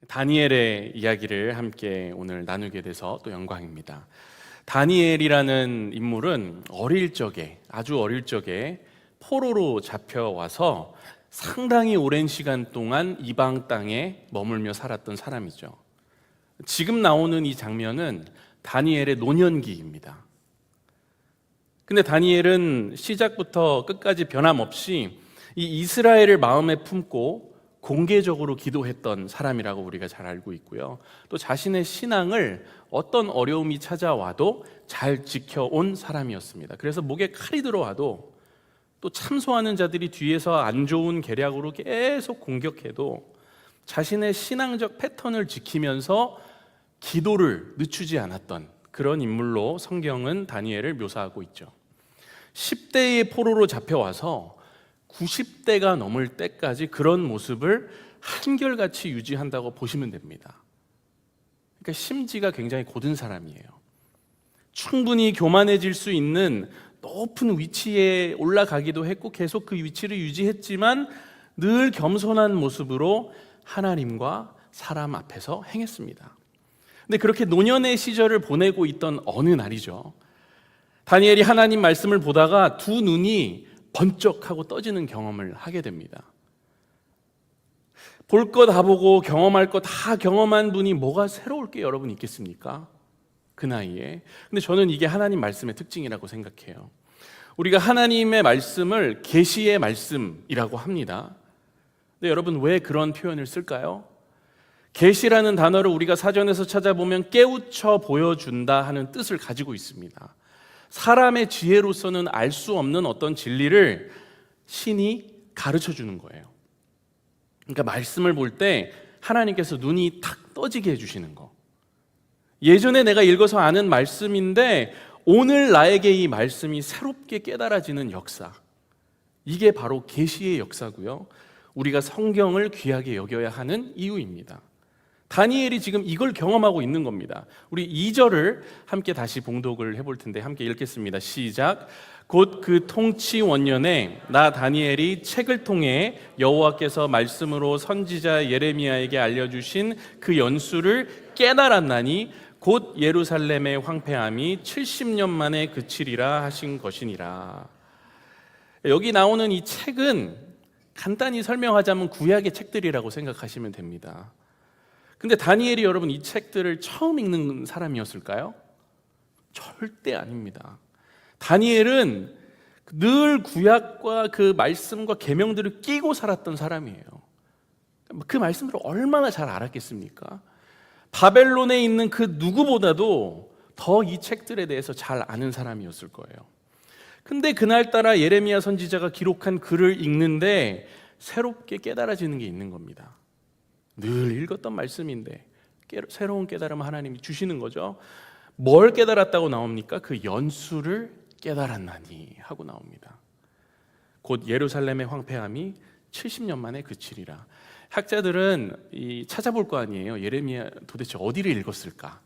다니엘의 이야기를 함께 오늘 나누게 돼서 또 영광입니다. 다니엘이라는 인물은 아주 어릴 적에 포로로 잡혀와서 상당히 오랜 시간 동안 이방 땅에 머물며 살았던 사람이죠. 지금 나오는 이 장면은 다니엘의 노년기입니다. 근데 다니엘은 시작부터 끝까지 변함없이 이 이스라엘을 마음에 품고 공개적으로 기도했던 사람이라고 우리가 잘 알고 있고요. 또 자신의 신앙을 어떤 어려움이 찾아와도 잘 지켜온 사람이었습니다. 그래서 목에 칼이 들어와도 또 참소하는 자들이 뒤에서 안 좋은 계략으로 계속 공격해도 자신의 신앙적 패턴을 지키면서 기도를 늦추지 않았던 그런 인물로 성경은 다니엘을 묘사하고 있죠. 10대의 포로로 잡혀와서 90대가 넘을 때까지 그런 모습을 한결같이 유지한다고 보시면 됩니다. 그러니까 심지가 굉장히 곧은 사람이에요. 충분히 교만해질 수 있는 높은 위치에 올라가기도 했고 계속 그 위치를 유지했지만 늘 겸손한 모습으로 하나님과 사람 앞에서 행했습니다. 근데 그렇게 노년의 시절을 보내고 있던 어느 날이죠. 다니엘이 하나님 말씀을 보다가 두 눈이 번쩍하고 떠지는 경험을 하게 됩니다. 볼 거 다 보고 경험할 거 다 경험한 분이 뭐가 새로울 게 여러분 있겠습니까? 그 나이에. 근데 저는 이게 하나님 말씀의 특징이라고 생각해요. 우리가 하나님의 말씀을 계시의 말씀이라고 합니다. 근데 여러분 왜 그런 표현을 쓸까요? 계시라는 단어를 우리가 사전에서 찾아보면 깨우쳐 보여준다 하는 뜻을 가지고 있습니다. 사람의 지혜로서는 알 수 없는 어떤 진리를 신이 가르쳐 주는 거예요. 그러니까 말씀을 볼 때 하나님께서 눈이 탁 떠지게 해주시는 거. 예전에 내가 읽어서 아는 말씀인데 오늘 나에게 이 말씀이 새롭게 깨달아지는 역사. 이게 바로 계시의 역사고요. 우리가 성경을 귀하게 여겨야 하는 이유입니다. 다니엘이 지금 이걸 경험하고 있는 겁니다. 우리 2절을 함께 다시 봉독을 해볼 텐데 함께 읽겠습니다. 시작. 곧 그 통치 원년에 나 다니엘이 책을 통해 여호와께서 말씀으로 선지자 예레미야에게 알려주신 그 연수를 깨달았나니 곧 예루살렘의 황폐함이 70년 만에 그치리라 하신 것이니라. 여기 나오는 이 책은 간단히 설명하자면 구약의 책들이라고 생각하시면 됩니다. 근데 다니엘이 여러분 이 책들을 처음 읽는 사람이었을까요? 절대 아닙니다. 다니엘은 늘 구약과 그 말씀과 계명들을 끼고 살았던 사람이에요. 그 말씀을 얼마나 잘 알았겠습니까? 바벨론에 있는 그 누구보다도 더 이 책들에 대해서 잘 아는 사람이었을 거예요. 근데 그날따라 예레미야 선지자가 기록한 글을 읽는데 새롭게 깨달아지는 게 있는 겁니다. 늘 읽었던 말씀인데 새로운 깨달음을 하나님이 주시는 거죠. 뭘 깨달았다고 나옵니까? 그 연수를 깨달았나니 하고 나옵니다. 곧 예루살렘의 황폐함이 70년 만에 그치리라. 학자들은 찾아볼 거 아니에요. 예레미야 도대체 어디를 읽었을까?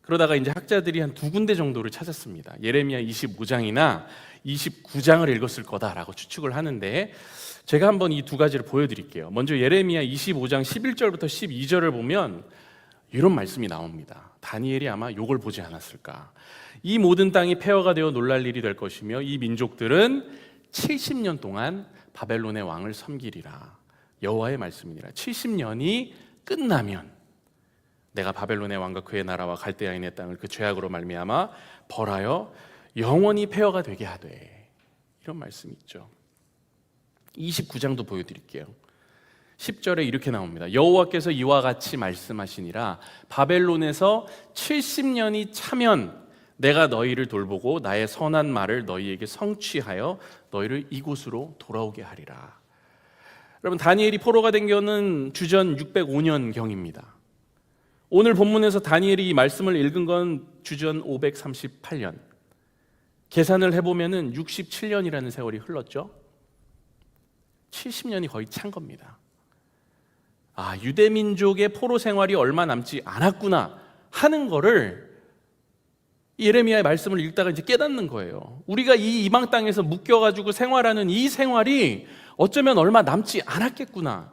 그러다가 이제 학자들이 한 두 군데 정도를 찾았습니다. 예레미야 25장이나 29장을 읽었을 거다라고 추측을 하는데 제가 한번 이 두 가지를 보여드릴게요. 먼저 예레미야 25장 11절부터 12절을 보면 이런 말씀이 나옵니다. 다니엘이 아마 이걸 보지 않았을까. 이 모든 땅이 폐허가 되어 놀랄 일이 될 것이며 이 민족들은 70년 동안 바벨론의 왕을 섬기리라. 여호와의 말씀이니라. 70년이 끝나면 내가 바벨론의 왕과 그의 나라와 갈대아인의 땅을 그 죄악으로 말미암아 벌하여 영원히 폐허가 되게 하되. 이런 말씀이 있죠. 29장도 보여드릴게요. 10절에 이렇게 나옵니다. 여호와께서 이와 같이 말씀하시니라. 바벨론에서 70년이 차면 내가 너희를 돌보고 나의 선한 말을 너희에게 성취하여 너희를 이곳으로 돌아오게 하리라. 여러분 다니엘이 포로가 된 경우는 주전 605년경입니다. 오늘 본문에서 다니엘이 이 말씀을 읽은 건 주전 538년. 계산을 해보면 67년이라는 세월이 흘렀죠. 70년이 거의 찬 겁니다. 유대민족의 포로 생활이 얼마 남지 않았구나 하는 거를 예레미야의 말씀을 읽다가 이제 깨닫는 거예요. 우리가 이 이방 땅에서 묶여가지고 생활하는 이 생활이 어쩌면 얼마 남지 않았겠구나.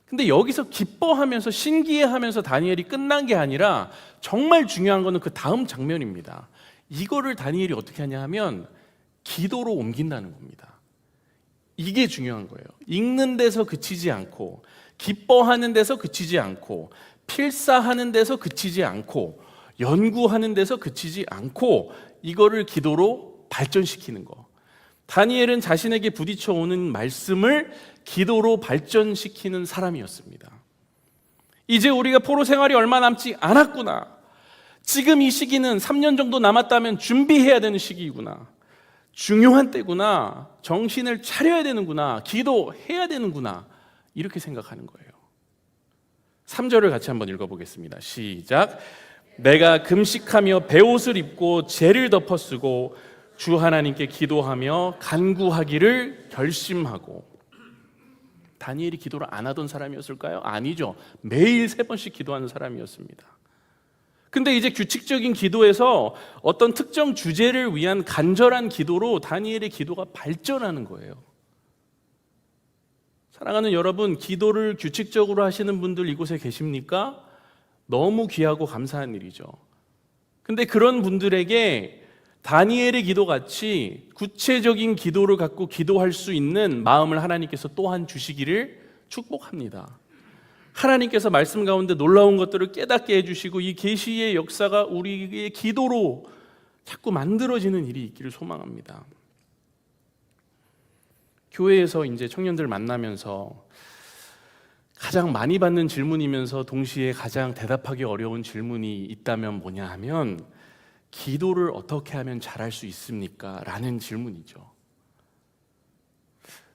근데 여기서 기뻐하면서 신기해하면서 다니엘이 끝난 게 아니라 정말 중요한 거는 그 다음 장면입니다. 이거를 다니엘이 어떻게 하냐 하면 기도로 옮긴다는 겁니다. 이게 중요한 거예요. 읽는 데서 그치지 않고, 기뻐하는 데서 그치지 않고, 필사하는 데서 그치지 않고, 연구하는 데서 그치지 않고, 이거를 기도로 발전시키는 거. 다니엘은 자신에게 부딪혀 오는 말씀을 기도로 발전시키는 사람이었습니다. 이제 우리가 포로 생활이 얼마 남지 않았구나. 지금 이 시기는 3년 정도 남았다면 준비해야 되는 시기이구나. 중요한 때구나. 정신을 차려야 되는구나. 기도해야 되는구나. 이렇게 생각하는 거예요. 3절을 같이 한번 읽어보겠습니다. 시작. 내가 금식하며 베옷을 입고 재를 덮어 쓰고 주 하나님께 기도하며 간구하기를 결심하고. 다니엘이 기도를 안 하던 사람이었을까요? 아니죠. 매일 3번씩 기도하는 사람이었습니다. 근데 이제 규칙적인 기도에서 어떤 특정 주제를 위한 간절한 기도로 다니엘의 기도가 발전하는 거예요. 사랑하는 여러분, 기도를 규칙적으로 하시는 분들 이곳에 계십니까? 너무 귀하고 감사한 일이죠. 근데 그런 분들에게 다니엘의 기도같이 구체적인 기도를 갖고 기도할 수 있는 마음을 하나님께서 또한 주시기를 축복합니다. 하나님께서 말씀 가운데 놀라운 것들을 깨닫게 해주시고 이 계시의 역사가 우리의 기도로 자꾸 만들어지는 일이 있기를 소망합니다. 교회에서 이제 청년들 만나면서 가장 많이 받는 질문이면서 동시에 가장 대답하기 어려운 질문이 있다면 뭐냐 하면 기도를 어떻게 하면 잘할 수 있습니까? 라는 질문이죠.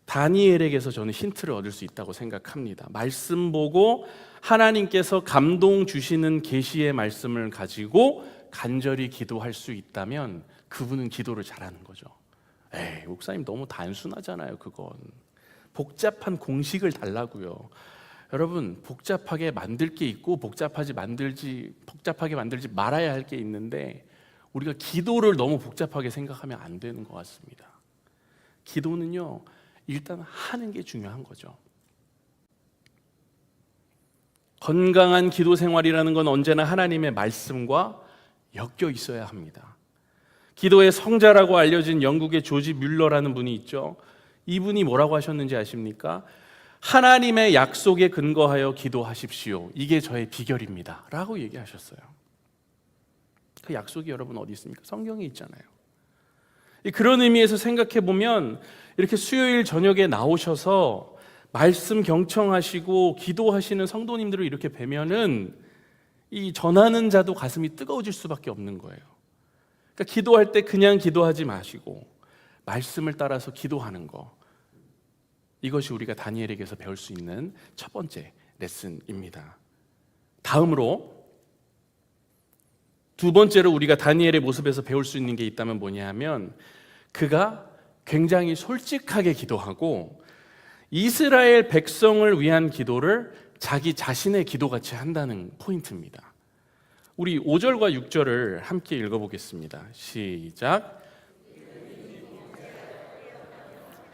다니엘에게서 저는 힌트를 얻을 수 있다고 생각합니다. 말씀 보고 하나님께서 감동 주시는 계시의 말씀을 가지고 간절히 기도할 수 있다면 그분은 기도를 잘하는 거죠. 에이, 목사님 너무 단순하잖아요. 그건 복잡한 공식을 달라고요. 여러분, 복잡하게 만들 게 있고 복잡하게 만들지 말아야 할 게 있는데 우리가 기도를 너무 복잡하게 생각하면 안 되는 것 같습니다. 기도는요, 일단 하는 게 중요한 거죠. 건강한 기도 생활이라는 건 언제나 하나님의 말씀과 엮여 있어야 합니다. 기도의 성자라고 알려진 영국의 조지 뮬러라는 분이 있죠. 이분이 뭐라고 하셨는지 아십니까? 하나님의 약속에 근거하여 기도하십시오. 이게 저의 비결입니다. 라고 얘기하셨어요. 그 약속이 여러분 어디 있습니까? 성경에 있잖아요. 그런 의미에서 생각해 보면 이렇게 수요일 저녁에 나오셔서 말씀 경청하시고 기도하시는 성도님들을 이렇게 뵈면은 이 전하는 자도 가슴이 뜨거워질 수밖에 없는 거예요. 그러니까 기도할 때 그냥 기도하지 마시고 말씀을 따라서 기도하는 거, 이것이 우리가 다니엘에게서 배울 수 있는 첫 번째 레슨입니다. 다음으로 두 번째로 우리가 다니엘의 모습에서 배울 수 있는 게 있다면 뭐냐 하면 그가 굉장히 솔직하게 기도하고 이스라엘 백성을 위한 기도를 자기 자신의 기도같이 한다는 포인트입니다. 우리 5절과 6절을 함께 읽어보겠습니다. 시작.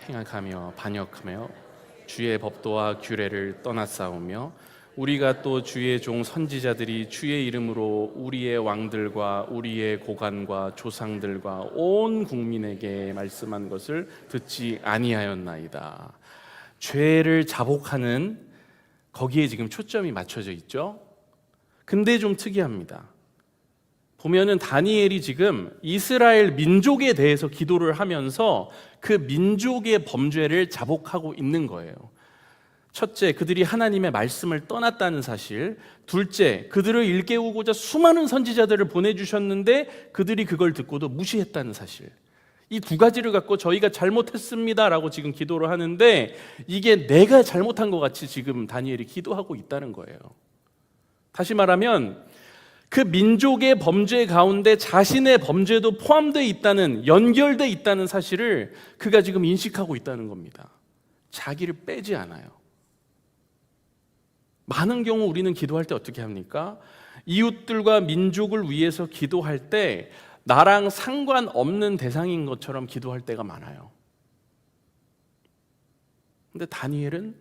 행악하며 반역하며 주의 법도와 규례를 떠나싸우며 우리가 또 주의 종 선지자들이 주의 이름으로 우리의 왕들과 우리의 고관과 조상들과 온 국민에게 말씀한 것을 듣지 아니하였나이다. 죄를 자복하는 거기에 지금 초점이 맞춰져 있죠. 근데 좀 특이합니다. 보면은 다니엘이 지금 이스라엘 민족에 대해서 기도를 하면서 그 민족의 범죄를 자복하고 있는 거예요. 첫째, 그들이 하나님의 말씀을 떠났다는 사실. 둘째, 그들을 일깨우고자 수많은 선지자들을 보내주셨는데 그들이 그걸 듣고도 무시했다는 사실. 이 두 가지를 갖고 저희가 잘못했습니다라고 지금 기도를 하는데 이게 내가 잘못한 것 같이 지금 다니엘이 기도하고 있다는 거예요. 다시 말하면 그 민족의 범죄 가운데 자신의 범죄도 포함되어 있다는, 연결되어 있다는 사실을 그가 지금 인식하고 있다는 겁니다. 자기를 빼지 않아요. 많은 경우 우리는 기도할 때 어떻게 합니까? 이웃들과 민족을 위해서 기도할 때 나랑 상관없는 대상인 것처럼 기도할 때가 많아요. 근데 다니엘은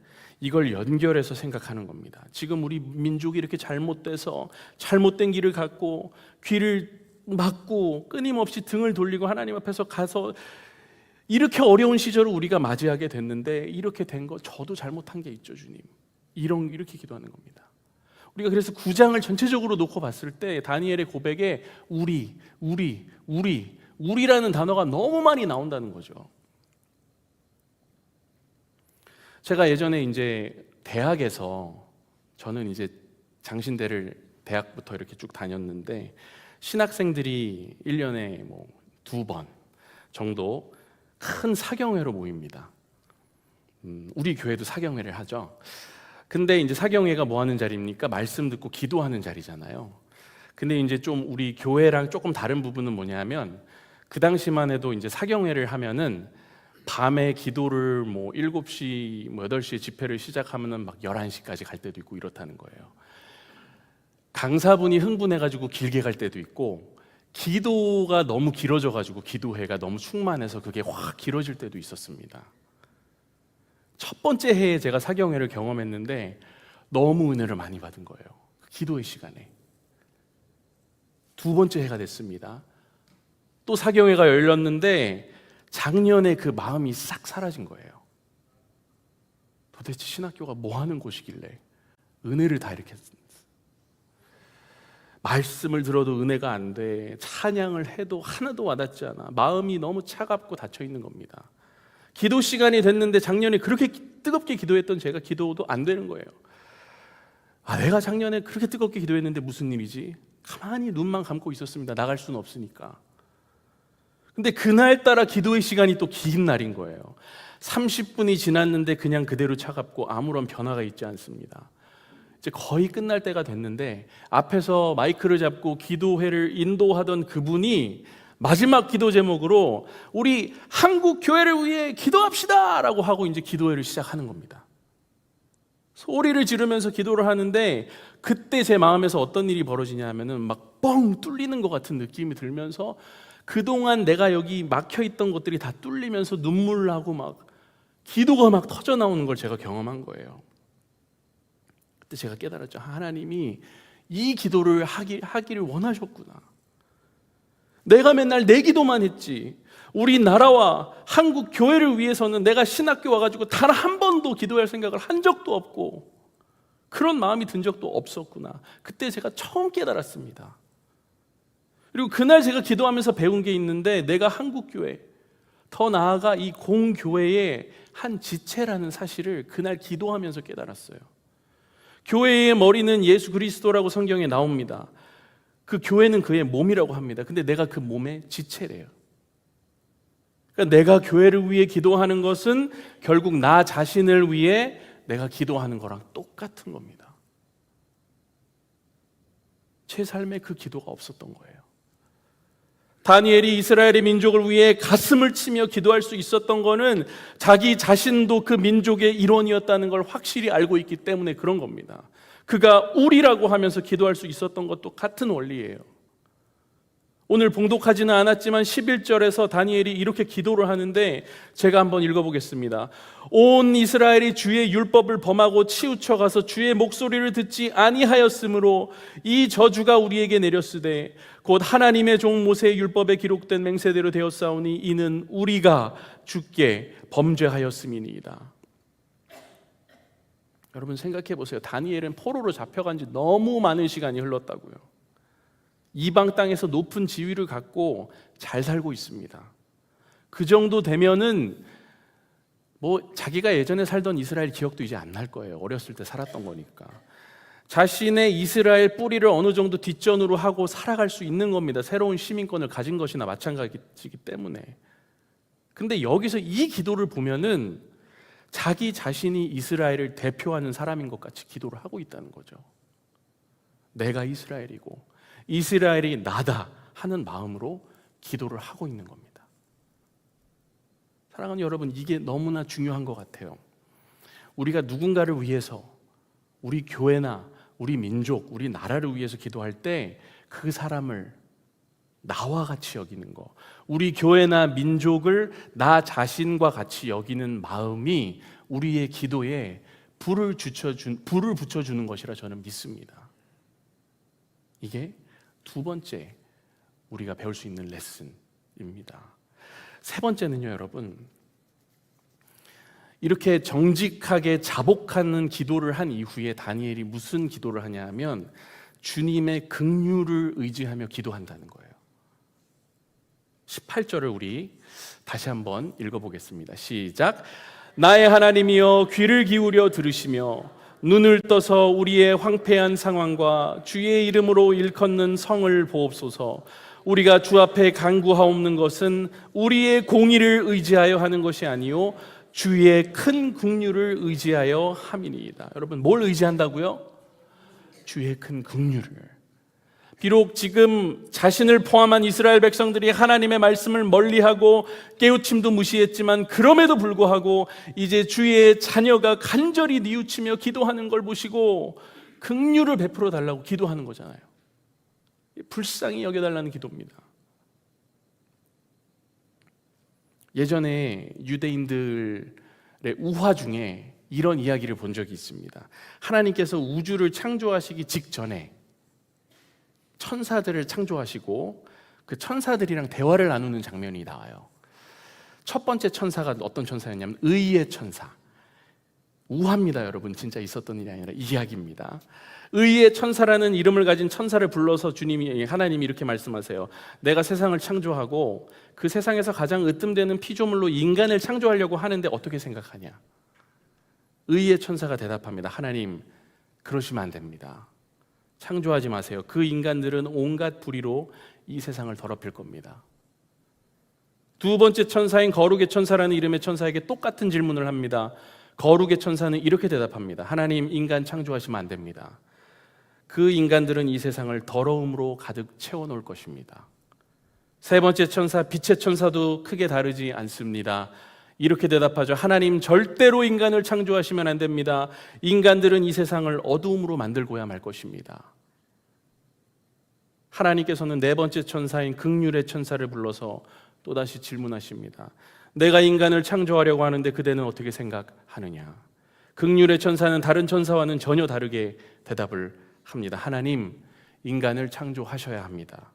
이걸 연결해서 생각하는 겁니다. 지금 우리 민족이 이렇게 잘못돼서 잘못된 길을 갖고 귀를 막고 끊임없이 등을 돌리고 하나님 앞에서 가서 이렇게 어려운 시절을 우리가 맞이하게 됐는데, 이렇게 된 거 저도 잘못한 게 있죠 주님, 이렇게 기도하는 겁니다. 우리가 그래서 9장을 전체적으로 놓고 봤을 때 다니엘의 고백에 우리라는 단어가 너무 많이 나온다는 거죠. 제가 예전에 이제 대학에서, 저는 이제 장신대를 대학부터 이렇게 쭉 다녔는데, 신학생들이 1년에 뭐 2번 정도 큰 사경회로 모입니다. 우리 교회도 사경회를 하죠. 근데 이제 사경회가 뭐 하는 자리입니까? 말씀 듣고 기도하는 자리잖아요. 근데 이제 좀 우리 교회랑 조금 다른 부분은 뭐냐면, 그 당시만 해도 이제 사경회를 하면은 밤에 기도를 뭐 7시, 뭐 8시에 집회를 시작하면은 막 11시까지 갈 때도 있고 이렇다는 거예요. 강사분이 흥분해가지고 길게 갈 때도 있고, 기도가 너무 길어져가지고 기도회가 너무 충만해서 그게 확 길어질 때도 있었습니다. 첫 번째 해에 제가 사경회를 경험했는데 너무 은혜를 많이 받은 거예요. 기도의 시간에. 두 번째 해가 됐습니다. 또 사경회가 열렸는데 작년에 그 마음이 싹 사라진 거예요. 도대체 신학교가 뭐 하는 곳이길래 은혜를 다 이렇게, 말씀을 들어도 은혜가 안 돼, 찬양을 해도 하나도 와닿지 않아, 마음이 너무 차갑고 닫혀 있는 겁니다. 기도 시간이 됐는데 작년에 그렇게 뜨겁게 기도했던 제가 기도도 안 되는 거예요. 내가 작년에 그렇게 뜨겁게 기도했는데 무슨 일이지? 가만히 눈만 감고 있었습니다. 나갈 수는 없으니까. 근데 그날따라 기도의 시간이 또 긴 날인 거예요. 30분이 지났는데 그냥 그대로 차갑고 아무런 변화가 있지 않습니다. 이제 거의 끝날 때가 됐는데 앞에서 마이크를 잡고 기도회를 인도하던 그분이 마지막 기도 제목으로 우리 한국 교회를 위해 기도합시다 라고 하고 이제 기도회를 시작하는 겁니다. 소리를 지르면서 기도를 하는데, 그때 제 마음에서 어떤 일이 벌어지냐 하면은 막 뻥 뚫리는 것 같은 느낌이 들면서, 그동안 내가 여기 막혀있던 것들이 다 뚫리면서 눈물 나고 막 기도가 막 터져 나오는 걸 제가 경험한 거예요. 그때 제가 깨달았죠. 하나님이 이 기도를 하기를 원하셨구나. 내가 맨날 내 기도만 했지, 우리 나라와 한국 교회를 위해서는 내가 신학교 와가지고 단 한 번도 기도할 생각을 한 적도 없고 그런 마음이 든 적도 없었구나. 그때 제가 처음 깨달았습니다. 그리고 그날 제가 기도하면서 배운 게 있는데, 내가 한국 교회, 더 나아가 이 공교회의 한 지체라는 사실을 그날 기도하면서 깨달았어요. 교회의 머리는 예수 그리스도라고 성경에 나옵니다. 그 교회는 그의 몸이라고 합니다. 근데 내가 그 몸의 지체래요. 그러니까 내가 교회를 위해 기도하는 것은 결국 나 자신을 위해 내가 기도하는 거랑 똑같은 겁니다. 제 삶에 그 기도가 없었던 거예요. 다니엘이 이스라엘의 민족을 위해 가슴을 치며 기도할 수 있었던 거는 자기 자신도 그 민족의 일원이었다는 걸 확실히 알고 있기 때문에 그런 겁니다. 그가 우리라고 하면서 기도할 수 있었던 것도 같은 원리예요. 오늘 봉독하지는 않았지만 11절에서 다니엘이 이렇게 기도를 하는데, 제가 한번 읽어보겠습니다. 온 이스라엘이 주의 율법을 범하고 치우쳐 가서 주의 목소리를 듣지 아니하였으므로 이 저주가 우리에게 내렸으되 곧 하나님의 종 모세의 율법에 기록된 맹세대로 되었사오니 이는 우리가 주께 범죄하였음이니이다. 여러분 생각해 보세요. 다니엘은 포로로 잡혀간 지 너무 많은 시간이 흘렀다고요. 이방 땅에서 높은 지위를 갖고 잘 살고 있습니다. 그 정도 되면은 뭐 자기가 예전에 살던 이스라엘 기억도 이제 안 날 거예요. 어렸을 때 살았던 거니까. 자신의 이스라엘 뿌리를 어느 정도 뒷전으로 하고 살아갈 수 있는 겁니다. 새로운 시민권을 가진 것이나 마찬가지이기 때문에. 근데 여기서 이 기도를 보면은 자기 자신이 이스라엘을 대표하는 사람인 것 같이 기도를 하고 있다는 거죠. 내가 이스라엘이고 이스라엘이 나다 하는 마음으로 기도를 하고 있는 겁니다. 사랑하는 여러분, 이게 너무나 중요한 것 같아요. 우리가 누군가를 위해서, 우리 교회나 우리 민족, 우리 나라를 위해서 기도할 때 그 사람을 나와 같이 여기는 거, 우리 교회나 민족을 나 자신과 같이 여기는 마음이 우리의 기도의 불을 붙여주는 것이라 저는 믿습니다. 이게 두 번째 우리가 배울 수 있는 레슨입니다. 세 번째는요, 여러분, 이렇게 정직하게 자복하는 기도를 한 이후에 다니엘이 무슨 기도를 하냐 하면 주님의 긍휼을 의지하며 기도한다는 거예요. 18절을 우리 다시 한번 읽어보겠습니다. 시작. 나의 하나님이여 귀를 기울여 들으시며 눈을 떠서 우리의 황폐한 상황과 주의 이름으로 일컫는 성을 보옵소서. 우리가 주 앞에 간구하옵는 것은 우리의 공의를 의지하여 하는 것이 아니요 주의 큰 긍휼을 의지하여 함이니이다. 여러분, 뭘 의지한다고요? 주의 큰 긍휼을. 비록 지금 자신을 포함한 이스라엘 백성들이 하나님의 말씀을 멀리하고 깨우침도 무시했지만 그럼에도 불구하고 이제 주의 자녀가 간절히 뉘우치며 기도하는 걸 보시고 긍휼을 베풀어 달라고 기도하는 거잖아요. 불쌍히 여겨달라는 기도입니다. 예전에 유대인들의 우화 중에 이런 이야기를 본 적이 있습니다. 하나님께서 우주를 창조하시기 직전에 천사들을 창조하시고 그 천사들이랑 대화를 나누는 장면이 나와요. 첫 번째 천사가 어떤 천사였냐면 의의 천사. 우화입니다, 여러분. 진짜 있었던 일이 아니라 이야기입니다. 의의 천사라는 이름을 가진 천사를 불러서 하나님이 이렇게 말씀하세요. 내가 세상을 창조하고 그 세상에서 가장 으뜸되는 피조물로 인간을 창조하려고 하는데 어떻게 생각하냐? 의의 천사가 대답합니다. 하나님, 그러시면 안 됩니다. 창조하지 마세요. 그 인간들은 온갖 불의로 이 세상을 더럽힐 겁니다. 두 번째 천사인 거룩의 천사라는 이름의 천사에게 똑같은 질문을 합니다. 거룩의 천사는 이렇게 대답합니다. 하나님, 인간 창조하시면 안 됩니다. 그 인간들은 이 세상을 더러움으로 가득 채워놓을 것입니다. 세 번째 천사, 빛의 천사도 크게 다르지 않습니다. 이렇게 대답하죠. 하나님, 절대로 인간을 창조하시면 안 됩니다. 인간들은 이 세상을 어두움으로 만들고야 말 것입니다. 하나님께서는 네 번째 천사인 긍휼의 천사를 불러서 또다시 질문하십니다. 내가 인간을 창조하려고 하는데 그대는 어떻게 생각하느냐? 긍휼의 천사는 다른 천사와는 전혀 다르게 대답을 합니다. 하나님, 인간을 창조하셔야 합니다.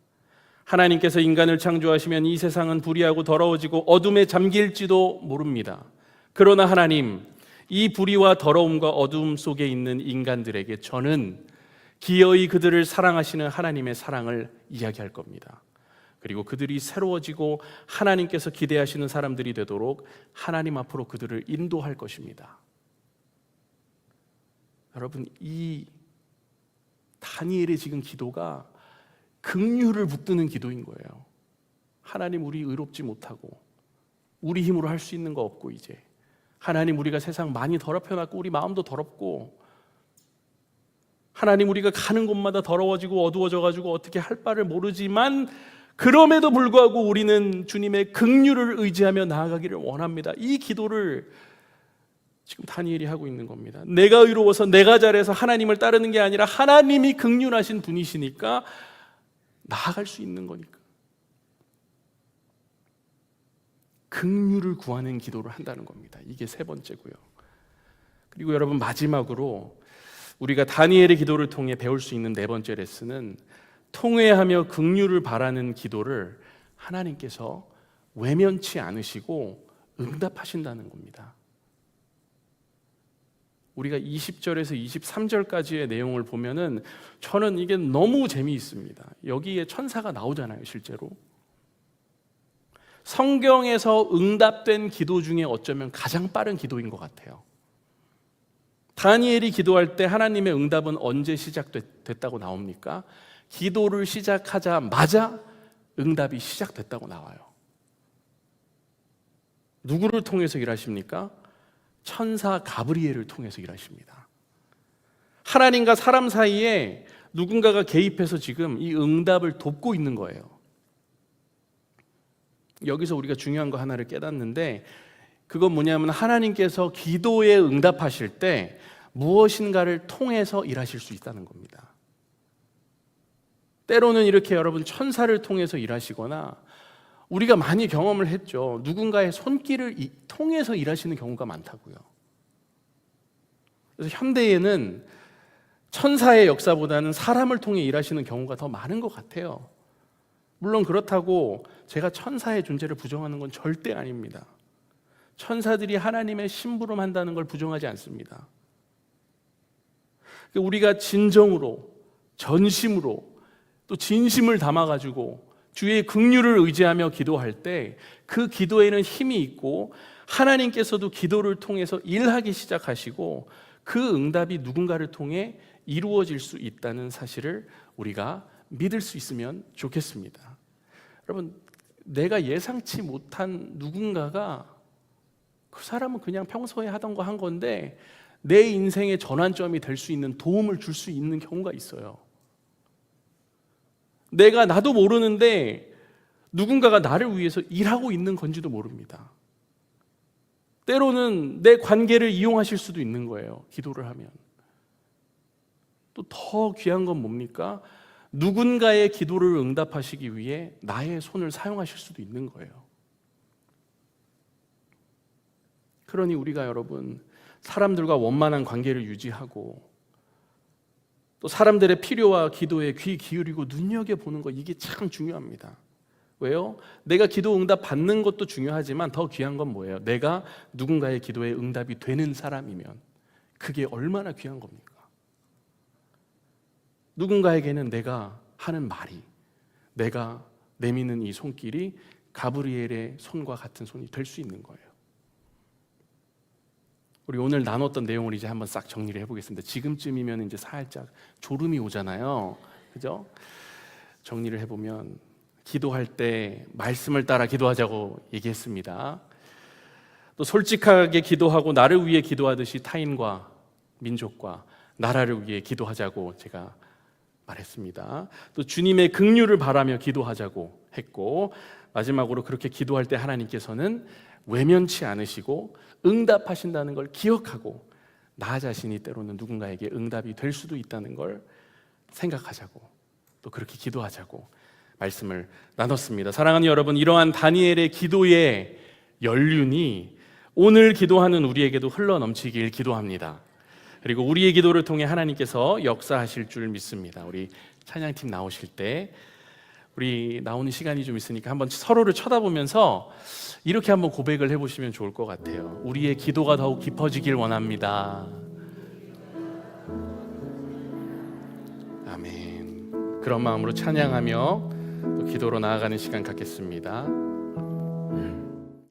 하나님께서 인간을 창조하시면 이 세상은 불의하고 더러워지고 어둠에 잠길지도 모릅니다. 그러나 하나님, 이 불의와 더러움과 어둠 속에 있는 인간들에게 저는 기어이 그들을 사랑하시는 하나님의 사랑을 이야기할 겁니다. 그리고 그들이 새로워지고 하나님께서 기대하시는 사람들이 되도록 하나님 앞으로 그들을 인도할 것입니다. 여러분, 이 다니엘의 지금 기도가 긍휼을 붙드는 기도인 거예요. 하나님, 우리 의롭지 못하고 우리 힘으로 할 수 있는 거 없고 이제 하나님, 우리가 세상 많이 더럽혀놨고 우리 마음도 더럽고 하나님, 우리가 가는 곳마다 더러워지고 어두워져가지고 어떻게 할 바를 모르지만 그럼에도 불구하고 우리는 주님의 긍휼을 의지하며 나아가기를 원합니다. 이 기도를 지금 다니엘이 하고 있는 겁니다. 내가 의로워서 내가 잘해서 하나님을 따르는 게 아니라 하나님이 긍휼하신 분이시니까 나아갈 수 있는 거니까. 긍휼을 구하는 기도를 한다는 겁니다. 이게 세 번째고요. 그리고 여러분, 마지막으로 우리가 다니엘의 기도를 통해 배울 수 있는 네 번째 레슨은 통회하며 긍휼을 바라는 기도를 하나님께서 외면치 않으시고 응답하신다는 겁니다. 우리가 20절에서 23절까지의 내용을 보면은 저는 이게 너무 재미있습니다. 여기에 천사가 나오잖아요, 실제로. 성경에서 응답된 기도 중에 어쩌면 가장 빠른 기도인 것 같아요. 다니엘이 기도할 때 하나님의 응답은 언제 시작됐다고 나옵니까? 기도를 시작하자마자 응답이 시작됐다고 나와요. 누구를 통해서 일하십니까? 천사 가브리엘을 통해서 일하십니다. 하나님과 사람 사이에 누군가가 개입해서 지금 이 응답을 돕고 있는 거예요. 여기서 우리가 중요한 거 하나를 깨닫는데, 그건 뭐냐면 하나님께서 기도에 응답하실 때 무엇인가를 통해서 일하실 수 있다는 겁니다. 때로는 이렇게 여러분 천사를 통해서 일하시거나, 우리가 많이 경험을 했죠. 누군가의 손길을 통해서 일하시는 경우가 많다고요. 그래서 현대에는 천사의 역사보다는 사람을 통해 일하시는 경우가 더 많은 것 같아요. 물론 그렇다고 제가 천사의 존재를 부정하는 건 절대 아닙니다. 천사들이 하나님의 심부름 한다는 걸 부정하지 않습니다. 우리가 진정으로, 전심으로, 또 진심을 담아가지고 주의 긍휼을 의지하며 기도할 때 그 기도에는 힘이 있고 하나님께서도 기도를 통해서 일하기 시작하시고 그 응답이 누군가를 통해 이루어질 수 있다는 사실을 우리가 믿을 수 있으면 좋겠습니다. 여러분, 내가 예상치 못한 누군가가 그 사람은 그냥 평소에 하던 거 한 건데 내 인생의 전환점이 될 수 있는 도움을 줄 수 있는 경우가 있어요. 나도 모르는데 누군가가 나를 위해서 일하고 있는 건지도 모릅니다. 때로는 내 관계를 이용하실 수도 있는 거예요. 기도를 하면. 또 더 귀한 건 뭡니까? 누군가의 기도를 응답하시기 위해 나의 손을 사용하실 수도 있는 거예요. 그러니 우리가 여러분, 사람들과 원만한 관계를 유지하고 또 사람들의 필요와 기도에 귀 기울이고 눈여겨보는 거, 이게 참 중요합니다. 왜요? 내가 기도 응답 받는 것도 중요하지만 더 귀한 건 뭐예요? 내가 누군가의 기도에 응답이 되는 사람이면 그게 얼마나 귀한 겁니까? 누군가에게는 내가 하는 말이, 내가 내미는 이 손길이 가브리엘의 손과 같은 손이 될 수 있는 거예요. 우리 오늘 나눴던 내용을 이제 한번 싹 정리를 해보겠습니다. 지금쯤이면 이제 살짝 졸음이 오잖아요. 그죠? 정리를 해보면, 기도할 때 말씀을 따라 기도하자고 얘기했습니다. 또 솔직하게 기도하고 나를 위해 기도하듯이 타인과 민족과 나라를 위해 기도하자고 제가 말했습니다. 또 주님의 긍휼을 바라며 기도하자고 했고, 마지막으로 그렇게 기도할 때 하나님께서는 외면치 않으시고 응답하신다는 걸 기억하고 나 자신이 때로는 누군가에게 응답이 될 수도 있다는 걸 생각하자고, 또 그렇게 기도하자고 말씀을 나눴습니다. 사랑하는 여러분, 이러한 다니엘의 기도의 연륜이 오늘 기도하는 우리에게도 흘러넘치길 기도합니다. 그리고 우리의 기도를 통해 하나님께서 역사하실 줄 믿습니다. 우리 찬양팀 나오실 때 우리 나오는 시간이 좀 있으니까 한번 서로를 쳐다보면서 이렇게 한번 고백을 해보시면 좋을 것 같아요. 우리의 기도가 더욱 깊어지길 원합니다. 아멘. 그런 마음으로 찬양하며 또 기도로 나아가는 시간 갖겠습니다.